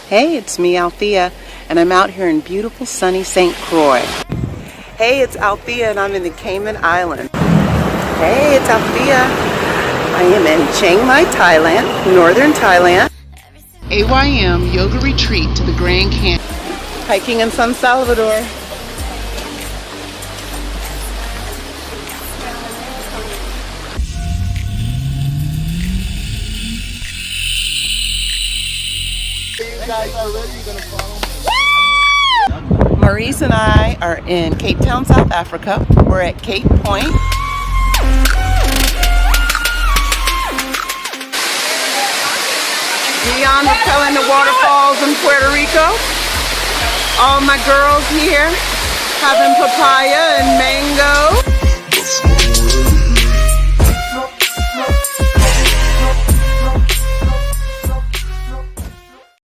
Hey, it's me, Althea, and I'm out here in beautiful sunny St. Croix. Hey, it's Althea, and I'm in the Cayman Islands. Hey, it's Althea. I am in Chiang Mai, Thailand, northern Thailand. AYM Yoga Retreat to the Grand Canyon. Hiking in San Salvador. You guys are ready, you're gonna follow me. Maurice and I are in Cape Town, South Africa. We're at Cape Point. Beyond telling the waterfalls in Puerto Rico. All my girls here having papaya and mango.